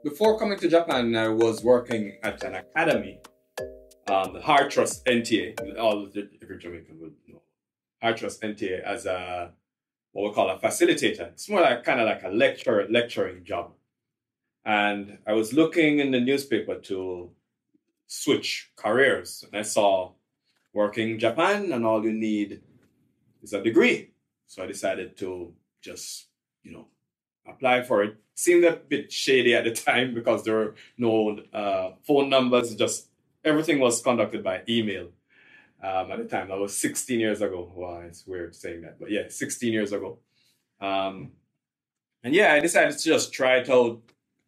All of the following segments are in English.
before coming to Japan, I was working at an academy, the Hard Trust NTA. Every Jamaican would know Hard Trust NTA as a what we call a facilitator. It's more like kind of like a lecturing job. And I was looking in the newspaper to switch careers, and I saw working in Japan, and all you need is a degree. So I decided to just, apply for it. Seemed a bit shady at the time because there were no phone numbers. Just everything was conducted by email. At the time, that was 16 years ago. Wow, it's weird saying that, but yeah, 16 years ago. And yeah, I decided to just try it out,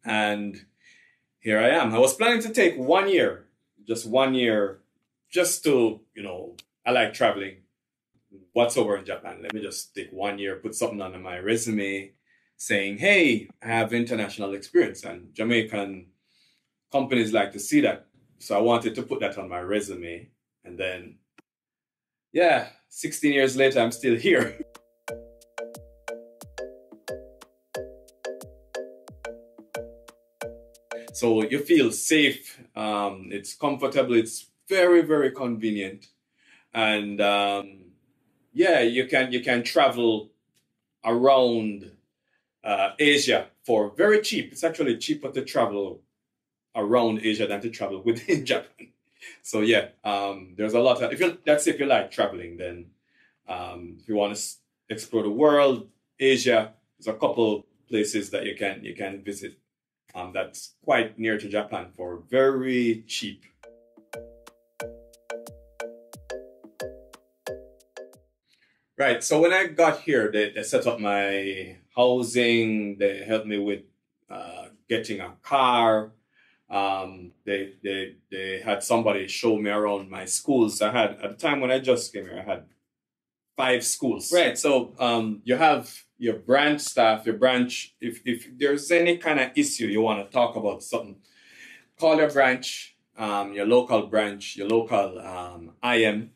and here I am. I was planning to take 1 year, just 1 year, just to, I like traveling. What's over in Japan? Let me just take 1 year, put something on my resume saying, hey, I have international experience, and Jamaican companies like to see that. So I wanted to put that on my resume. And then, yeah, 16 years later, I'm still here. So you feel safe. It's comfortable. It's very, very convenient. And yeah, you can travel around Asia for very cheap. It's actually cheaper to travel around Asia than to travel within Japan. So yeah, there's a lot of, if you like traveling, then if you want to explore the world, Asia, there's a couple places that you can visit that's quite near to Japan for very cheap. Right. So when I got here, they set up my housing. They helped me with getting a car. They had somebody show me around my schools. I had, at the time when I just came here, I had 5 schools. Right. So you have your branch staff, your branch. If there's any kind of issue you want to talk about something, call your branch, your local branch, your local IM,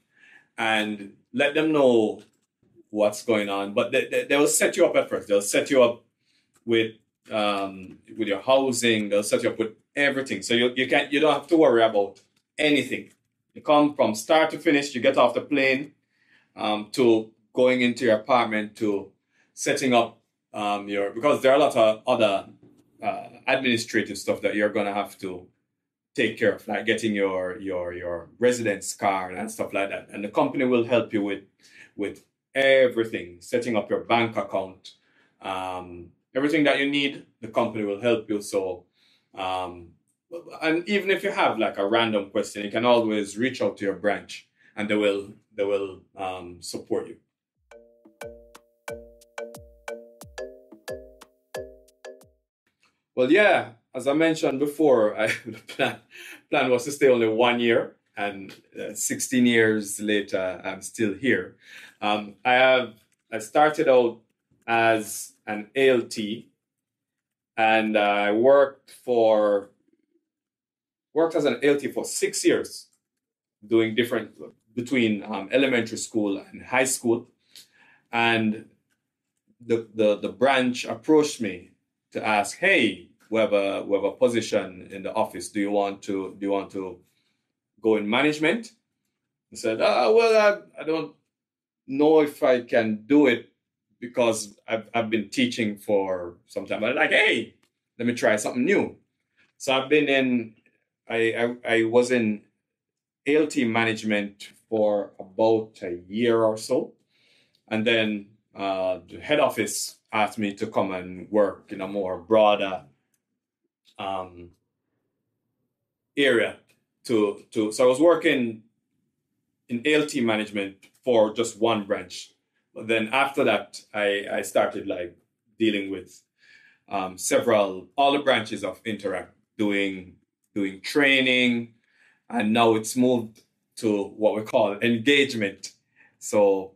and let them know what's going on. But they will set you up at first. They'll set you up with your housing. They'll set you up with everything. So you don't have to worry about anything. You come from start to finish. You get off the plane to going into your apartment, to setting up because there are a lot of other administrative stuff that you're gonna have to take care of, like getting your residence card and stuff like that. And the company will help you with everything, setting up your bank account, everything that you need. The company will help you. So, and even if you have like a random question, you can always reach out to your branch, and they will support you. Well, yeah, as I mentioned before, the plan was to stay only 1 year, and 16 years later, I'm still here. I started out as an ALT, and I worked as an ALT for 6 years, doing different between elementary school and high school. And the branch approached me to ask, hey, we have a position in the office. Do you want to go in management? I said, well, I don't know if I can do it because I've been teaching for some time. But like, hey, let me try something new. So I was in ALT management for about a year or so. And then the head office asked me to come and work in a more broader area. So I was working in ALT management for just one branch. But then after that, I started like dealing with all the branches of Interac, doing training, and now it's moved to what we call engagement. So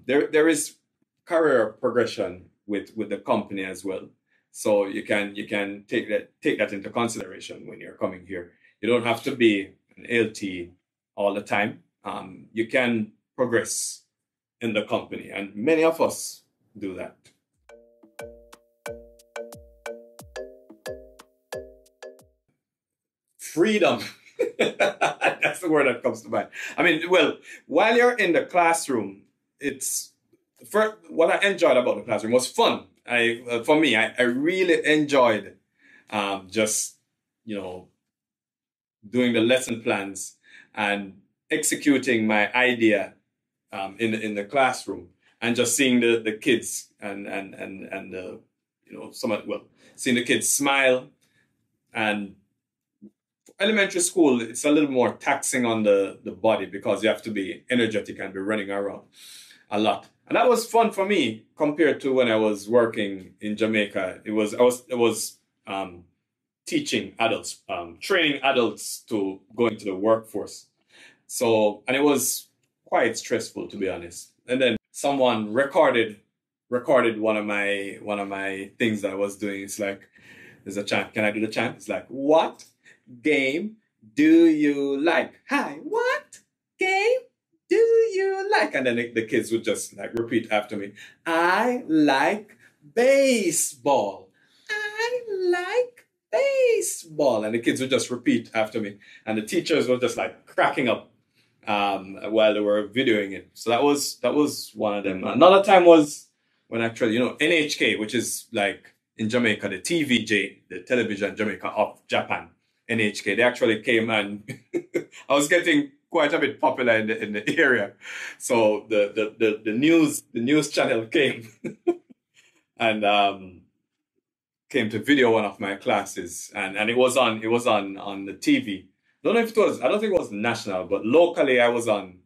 there is career progression with the company as well. So you can take that into consideration when you're coming here. You don't have to be an ALT all the time. You can progress in the company, and many of us do that. freedom. That's the word that comes to mind. I mean, well, while you're in the classroom, it's what I enjoyed about the classroom was fun. For me, I really enjoyed just, you know, doing the lesson plans and executing my idea in the classroom, and just seeing the kids and the, you know, seeing the kids smile. And elementary school, it's a little more taxing on the body because you have to be energetic and be running around a lot. And that was fun for me compared to when I was working in Jamaica. I was teaching adults, training adults to go into the workforce. So, and it was quite stressful, to be honest. And then someone recorded one of my things that I was doing. It's like, there's a chant. Can I do the chant? It's like, what game do you like? Hi, what game do you like? And then the kids would just like repeat after me. I like baseball. I like baseball. And the kids would just repeat after me. And the teachers were just like cracking up while they were videoing it. So that was one of them. Another time was when actually, you know, NHK, which is like in Jamaica, the TVJ, the television Jamaica of Japan, NHK, they actually came, and I was getting quite a bit popular in the area. So the news channel came and came to video one of my classes, and it was on the TV. Don't know if it was, I don't think it was national, but locally I was on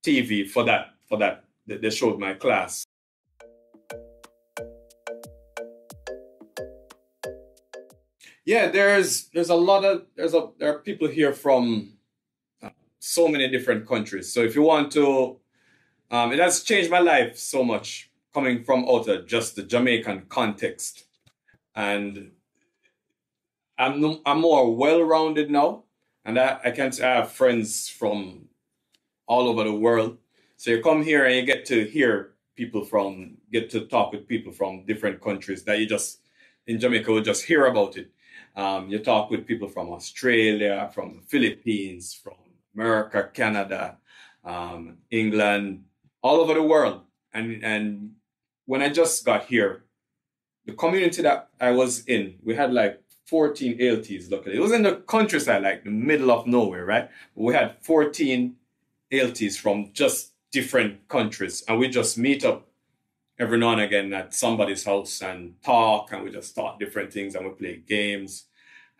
TV for that. They showed my class. Yeah, there are people here from so many different countries. So if you want to, it has changed my life so much coming from out of just the Jamaican context, and I'm more well-rounded now, and I can say I have friends from all over the world. So you come here and you get to talk with people from different countries that you just in Jamaica would just hear about it. You talk with people from Australia, from the Philippines, from America, Canada, England, all over the world. And when I just got here, the community that I was in, we had like 14 ALTs luckily. It was in the countryside, like the middle of nowhere, right? We had 14 ALTs from just different countries, and we just meet up every now and again at somebody's house and talk, and we just talk different things, and we play games.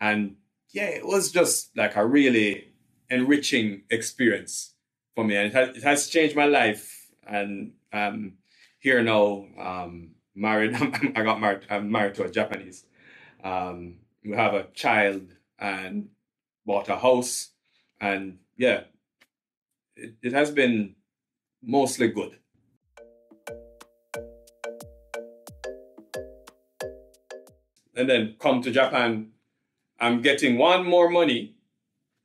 And yeah, it was just like a really enriching experience for me, and it has changed my life. And here now, married. I got married. I'm married to a Japanese. We have a child and bought a house, and yeah, it has been mostly good. And then come to Japan, I'm getting one more money,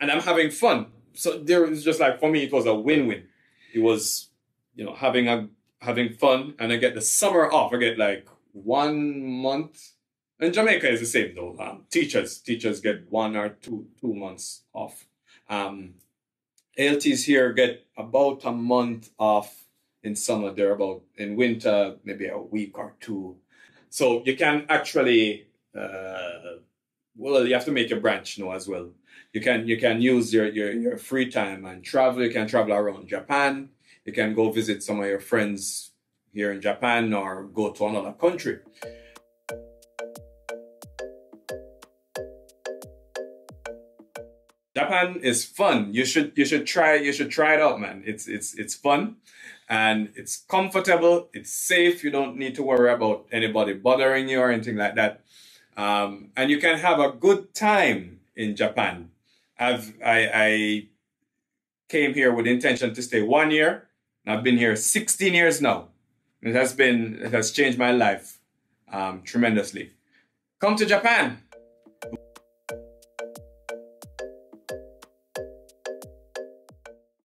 and I'm having fun. So there was just like, for me, it was a win-win. It was, you know, having fun, and I get the summer off. I get like 1 month. In Jamaica is the same though. Teachers get 1 or 2 months off. ALTs here get about a month off in summer. They're about in winter maybe a week or two. So you can actually well, you have to make your branch know as well. You can use your free time and travel. You can travel around Japan. You can go visit some of your friends here in Japan or go to another country. Japan is fun. You should try it out, man. It's fun and it's comfortable. It's safe. You don't need to worry about anybody bothering you or anything like that. And you can have a good time in Japan. I came here with the intention to stay 1 year. And I've been here 16 years now. It has changed my life tremendously. Come to Japan.